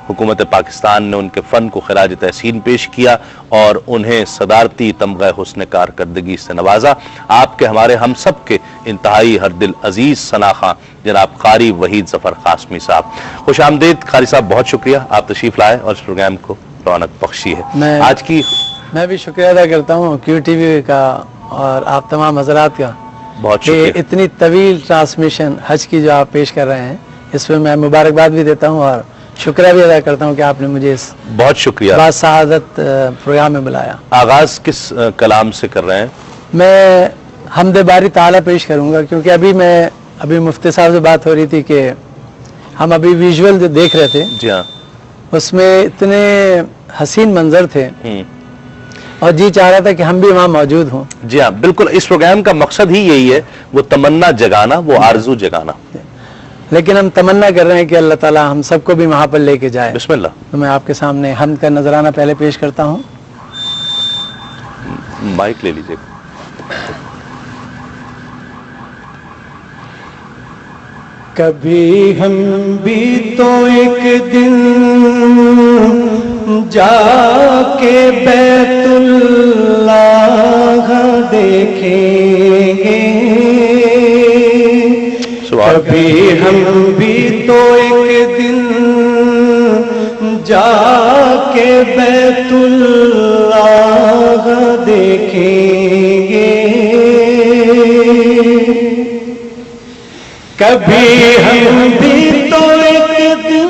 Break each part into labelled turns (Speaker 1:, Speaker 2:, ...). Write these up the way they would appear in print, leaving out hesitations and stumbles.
Speaker 1: حکومت پاکستان نے ان کے فن کو خراج تحسین پیش کیا اور انہیں صدارتی تمغہ حسن کارکردگی سے نوازا۔ آپ کے ہمارے ہم سب کے انتہائی ہر دل عزیز ثنا خواں جناب قاری وحید ظفر قاسمی صاحب، خوش آمدید قاری صاحب، بہت شکریہ آپ تشریف لائے اور اس پروگرام کو رونق بخشی ہے۔ آج کی
Speaker 2: میں بھی شکریہ ادا کرتا ہوں کیو ٹی وی کا اور آپ تمام حضرات کا،
Speaker 1: بہت شکریہ،
Speaker 2: اتنی طویل ٹرانسمیشن حج کی جو آپ پیش کر رہے ہیں، اس میں میں مبارکباد بھی دیتا ہوں اور شکریہ بھی ادا کرتا ہوں کہ آپ نے مجھے اس
Speaker 1: بہت شکریہ
Speaker 2: سعادت پروگرام میں بلایا۔
Speaker 1: آغاز کس کلام سے کر رہے ہیں؟
Speaker 2: میں حمد باری تعالیٰ پیش کروں گا، کیونکہ ابھی مفتی صاحب سے بات ہو رہی تھی کہ ہم ابھی ویژول جو دیکھ رہے تھے،
Speaker 1: جی ہاں،
Speaker 2: اس میں اتنے حسین منظر تھے اور جی چاہ رہا تھا کہ ہم بھی وہاں موجود ہوں۔
Speaker 1: جی ہاں بالکل، اس پروگرام کا مقصد ہی یہی ہے، وہ تمنا جگانا، وہ آرزو جگانا۔
Speaker 2: لیکن ہم تمنا کر رہے ہیں کہ اللہ تعالیٰ ہم سب کو بھی وہاں پر لے کے جائے۔
Speaker 1: بسم اللہ۔
Speaker 2: تو میں آپ کے سامنے حمد کا نذرانہ پہلے پیش کرتا ہوں۔
Speaker 1: مائک لے لیجیے۔
Speaker 2: کبھی ہم بھی تو ایک دن جا کے بیت اللہ دیکھیں گے، کبھی ہم بھی تو ایک دن جا کے بیت اللہ دیکھیں گے، کبھی ہم بھی تو ایک دن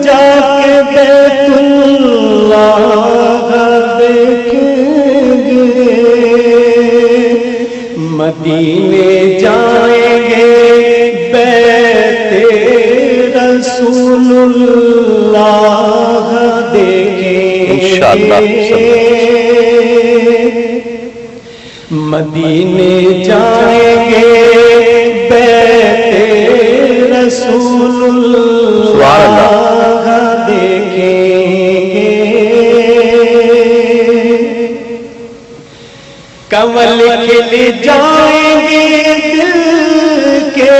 Speaker 2: جا کے بیت اللہ دیکھیں گے، مدینے جائیں گے بیت رسول اللہ دیکھیں گے، مدینے جائیں گے بیت رسول اللہ دیکھیں گے، کمل کھل جائیں گے دل کے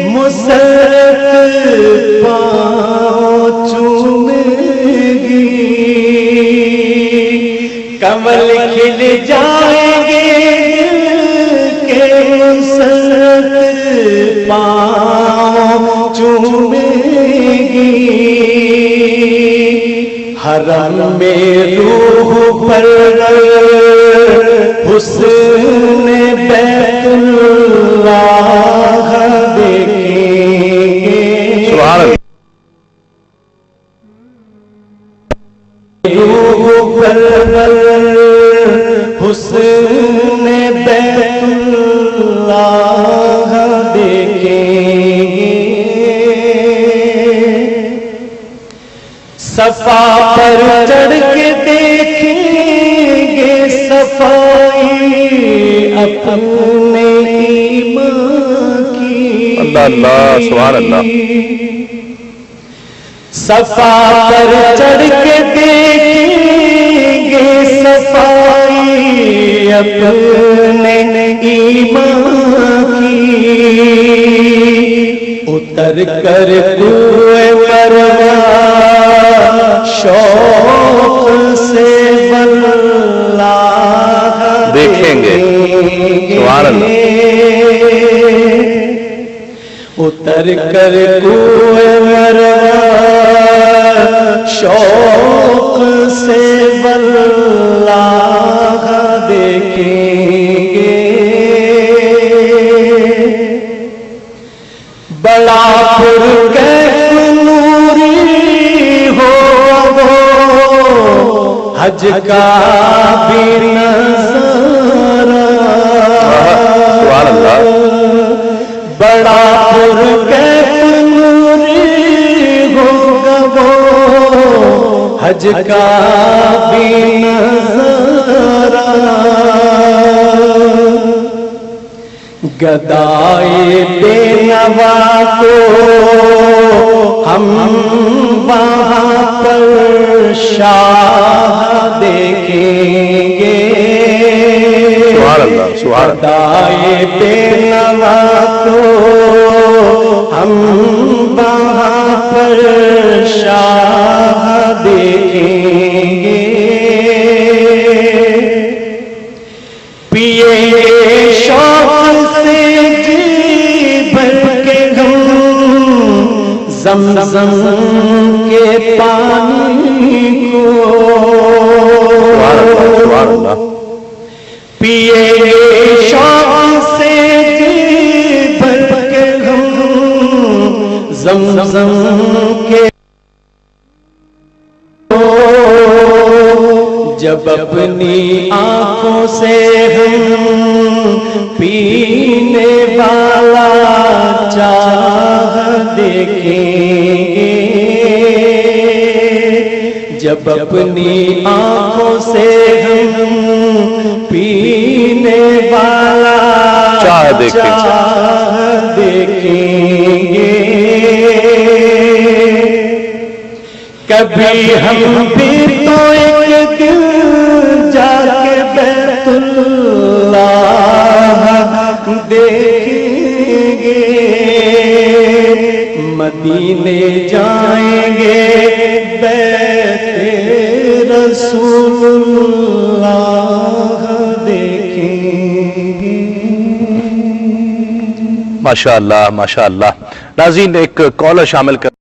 Speaker 2: مسرت پاؤں چومیں گی، کمل کھل جائیں گے دل کے مسرت پاؤں چومیں گی، حرم میں روح پر حسن بیت اللہ دیکھیں گے، روح پر حسن بیت اللہ دیکھیں گے، صفا پر چڑھ کے دیکھیں گے صفائی اپنے ایمان کی،
Speaker 1: اللہ اللہ سبحان اللہ،
Speaker 2: صفا پر چڑھ کے دیکھیں گے صفائی اپنے ایمان کی، اتر کر کوئے مروا شوق سے واللہ
Speaker 1: دیکھیں گے، سبحان اللہ،
Speaker 2: اتر کر کوئے مروا شوق سے واللہ دیکھیں گے، بڑا پرکیف نوری ہو وہ حج کا بھی نظارہ،
Speaker 1: سبحان اللہ،
Speaker 2: بڑا پرکیف نوری ہوگا وہ حج کا بھی نظارہ، گدائے بے نوا کو ہم وہاں پر شاہ دیکھیں گے،
Speaker 1: سبحان اللہ سبحان اللہ،
Speaker 2: گدائے بے نوا کو ہم وہاں پر زمزم کے پانی کو
Speaker 1: سبحان اللہ
Speaker 2: پیے شوق سے جی بھر کے ہم زمزم کے جب اپنی آنکھوں سے ہم پینے والا چاہ دیکھیں گے، جب اپنی آنکھوں سے ہم پینے والا
Speaker 1: چاہ
Speaker 2: دیکھیں گے، کبھی ہم بھی تو ایک دن جا کے بیت اللہ دیکھیں گے، مدینے جائیں گے بیت رسول اللہ دیکھیں گے۔
Speaker 1: ماشاء اللہ ماشاء اللہ۔ ناظرین ایک کالر شامل کر